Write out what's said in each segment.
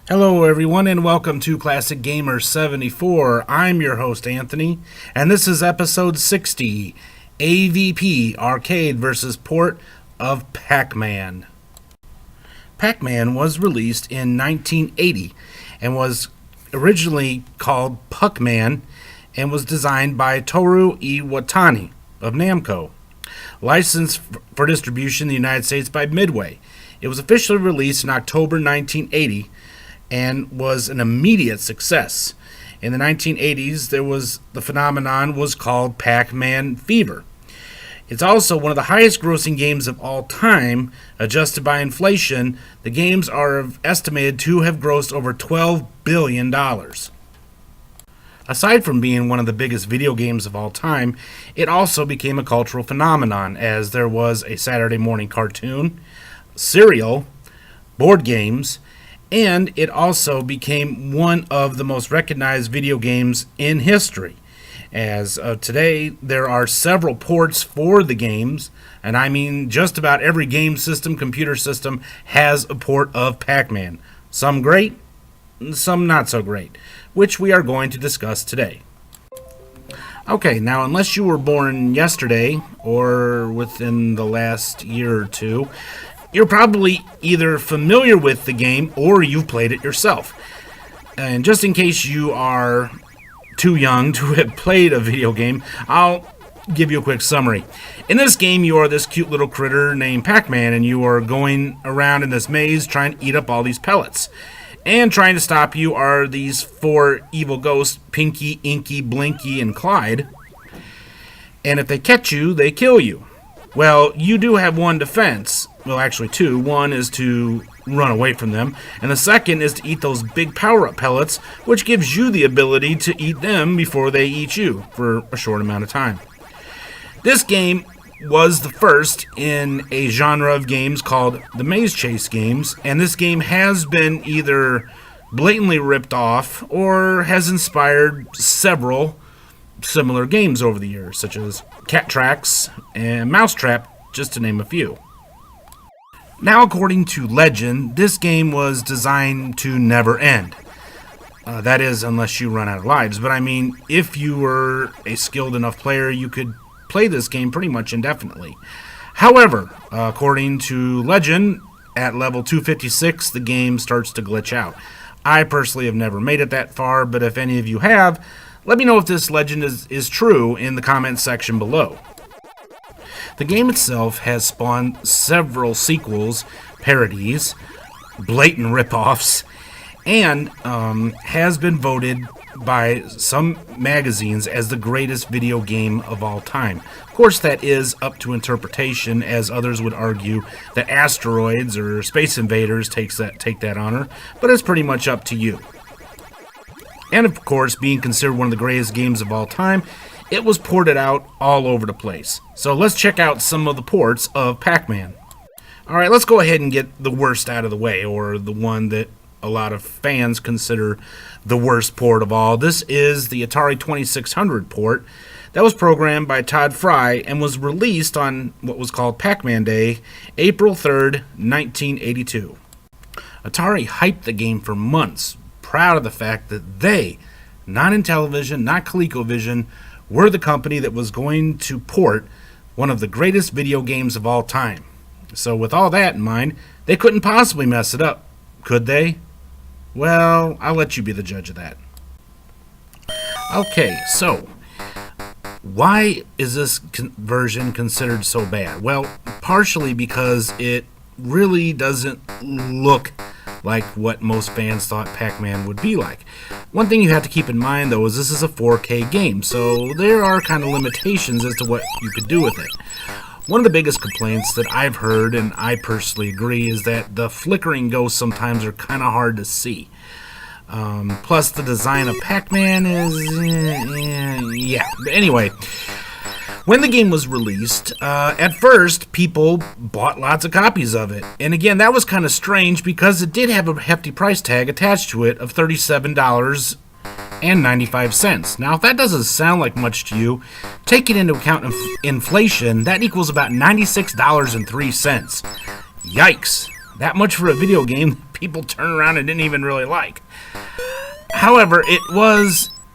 Hello everyone and welcome to Classic Gamer 74. I'm your host Anthony and this is episode 60, AVP Arcade versus Port of Pac-Man. Pac-Man was released in 1980 and was originally called Puck-Man and was designed by Toru Iwatani of Namco. Licensed for distribution in the United States by Midway. It was officially released in October 1980 and was an immediate success. In the 1980s, the phenomenon was called Pac-Man fever. It's also one of the highest grossing games of all time. Adjusted by inflation, the games are estimated to have grossed over $12 billion. Aside from being one of the biggest video games of all time, it also became a cultural phenomenon as there was a Saturday morning cartoon, cereal, board games, and it also became one of the most recognized video games in history. As of today, there are several ports for the games, and I mean just about every game system, computer system, has a port of Pac-Man. Some great, some not so great, which we are going to discuss today. Okay, now unless you were born yesterday or within the last year or two, you're probably either familiar with the game or you've played it yourself. And just in case you are too young to have played a video game, I'll give you a quick summary. In this game, you are this cute little critter named Pac-Man, and you are going around in this maze trying to eat up all these pellets. And trying to stop you are these four evil ghosts, Pinky, Inky, Blinky, and Clyde. And if they catch you, they kill you. Well, you do have one defense. Well, actually two. One is to run away from them, and the second is to eat those big power-up pellets, which gives you the ability to eat them before they eat you for a short amount of time. This game was the first in a genre of games called the Maze Chase games, and this game has been either blatantly ripped off or has inspired several similar games over the years, such as Cat Tracks and Mousetrap, just to name a few. Now, according to legend, this game was designed to never end. That is, unless you run out of lives. But I mean, if you were a skilled enough player, you could play this game pretty much indefinitely. However, according to legend, at level 256, the game starts to glitch out. I personally have never made it that far, but if any of you have, let me know if this legend is true in the comments section below. The game itself has spawned several sequels, parodies, blatant rip-offs, and has been voted by some magazines as the greatest video game of all time. Of course, that is up to interpretation, as others would argue that Asteroids or Space Invaders take that honor, but it's pretty much up to you. And of course, being considered one of the greatest games of all time, it was ported out all over the place. So let's check out some of the ports of Pac-Man. Alright, let's go ahead and get the worst out of the way, or the one that a lot of fans consider the worst port of all. This is the Atari 2600 port that was programmed by Todd Fry and was released on what was called Pac-Man Day, April 3rd, 1982. Atari hyped the game for months, proud of the fact that they, not Intellivision, not ColecoVision, were the company that was going to port one of the greatest video games of all time. So with all that in mind, they couldn't possibly mess it up, could they? Well, I'll let you be the judge of that. Okay, so why is this version considered so bad? Well, partially because it really doesn't look like what most fans thought Pac-Man would be like. One thing you have to keep in mind, though, is this is a 4K game, so there are kind of limitations as to what you could do with it. One of the biggest complaints that I've heard, and I personally agree, is that the flickering ghosts sometimes are kind of hard to see. Plus, the design of Pac-Man is... yeah. But anyway, when the game was released, at first, people bought lots of copies of it. And again, that was kind of strange because it did have a hefty price tag attached to it of $37.95. Now, if that doesn't sound like much to you, taking into account inflation, that equals about $96.03. Yikes. That much for a video game people turned around and didn't even really like. However,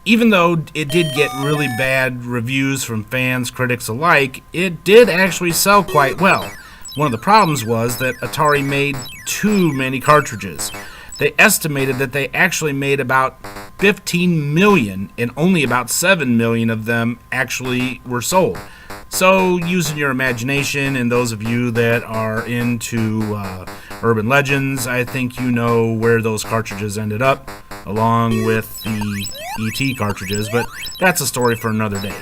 even though it did get really bad reviews from fans, critics alike, it did actually sell quite well. One of the problems was that Atari made too many cartridges. They estimated that they actually made about 15 million, and only about 7 million of them actually were sold. So, using your imagination, and those of you that are into urban legends, I think you know where those cartridges ended up, along with the ET cartridges, but that's a story for another day.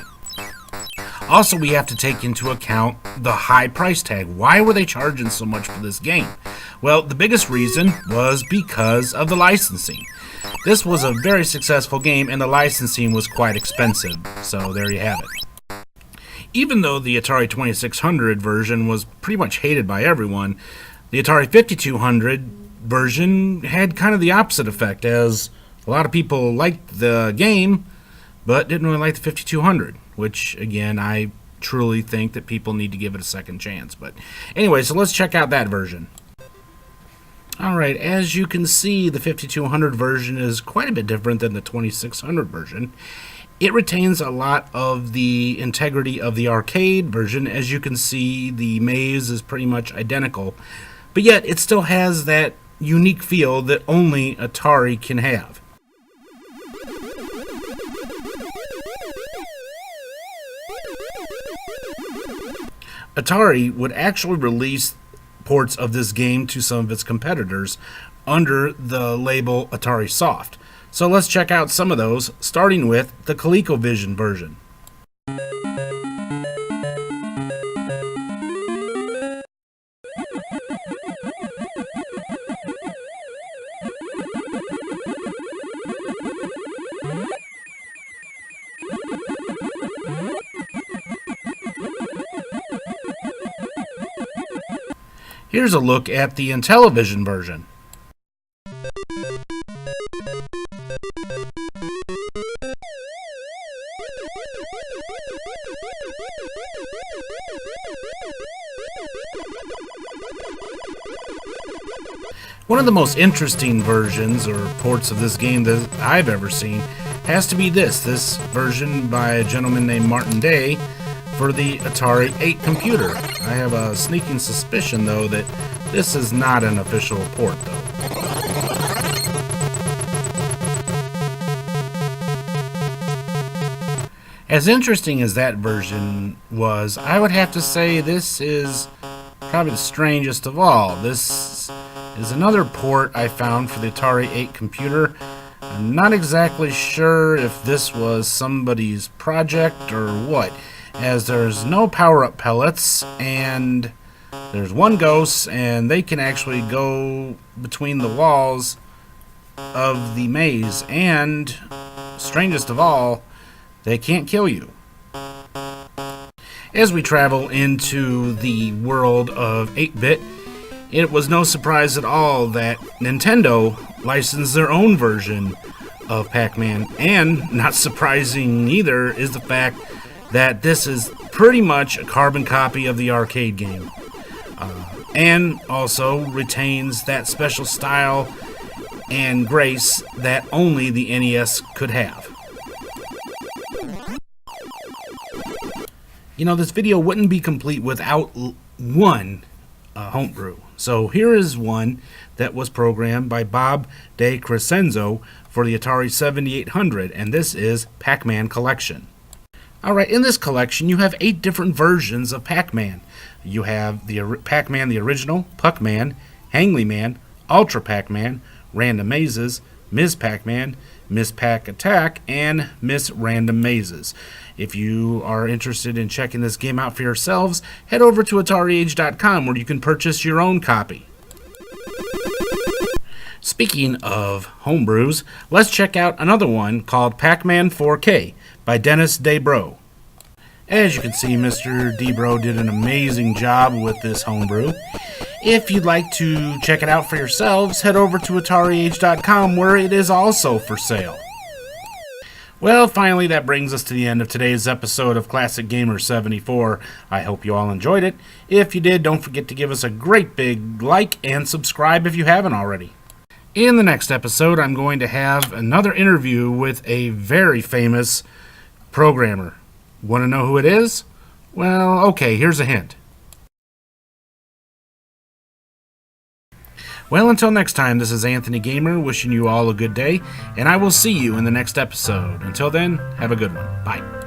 Also, we have to take into account the high price tag. Why were they charging so much for this game? Well, the biggest reason was because of the licensing. This was a very successful game, and the licensing was quite expensive, so there you have it. Even though the Atari 2600 version was pretty much hated by everyone, the Atari 5200 version had kind of the opposite effect, as a lot of people liked the game, but didn't really like the 5200, which, again, I truly think that people need to give it a second chance. But anyway, so let's check out that version. Alright, as you can see, the 5200 version is quite a bit different than the 2600 version. It retains a lot of the integrity of the arcade version. As you can see, the maze is pretty much identical, but yet it still has that unique feel that only Atari can have. Atari would actually release ports of this game to some of its competitors under the label Atari Soft. So let's check out some of those, starting with the ColecoVision version. Here's a look at the Intellivision version. One of the most interesting versions or ports of this game that I've ever seen has to be this version by a gentleman named Martin Day for the Atari 8 computer. I have a sneaking suspicion, though, that this is not an official port, though. As interesting as that version was, I would have to say this is probably the strangest of all. This is another port I found for the Atari 8 computer. I'm not exactly sure if this was somebody's project or what, as there's no power-up pellets, and there's one ghost, and they can actually go between the walls of the maze, and strangest of all, they can't kill you. As we travel into the world of 8-bit, it was no surprise at all that Nintendo licensed their own version of Pac-Man, and not surprising either is the fact that this is pretty much a carbon copy of the arcade game, and also retains that special style and grace that only the NES could have. You know, this video wouldn't be complete without one homebrew. So here is one that was programmed by Bob DeCrescenzo for the Atari 7800, and this is Pac-Man Collection. Alright, in this collection you have 8 different versions of Pac-Man. You have the Pac-Man the original, Puck-Man, Hangly-Man, Ultra Pac-Man, Random Mazes, Ms. Pac-Man, Ms. Pac-Attack, and Ms. Random Mazes. If you are interested in checking this game out for yourselves, head over to AtariAge.com where you can purchase your own copy. Speaking of homebrews, let's check out another one called Pac-Man 4K by Dennis Debro. As you can see, Mr. Debro did an amazing job with this homebrew. If you'd like to check it out for yourselves, head over to AtariAge.com where it is also for sale. Well, finally, that brings us to the end of today's episode of Classic Gamer 74. I hope you all enjoyed it. If you did, don't forget to give us a great big like and subscribe if you haven't already. In the next episode, I'm going to have another interview with a very famous programmer. Want to know who it is? Well, okay, here's a hint. Well, until next time, this is Anthony Gamer wishing you all a good day, and I will see you in the next episode. Until then, have a good one. Bye.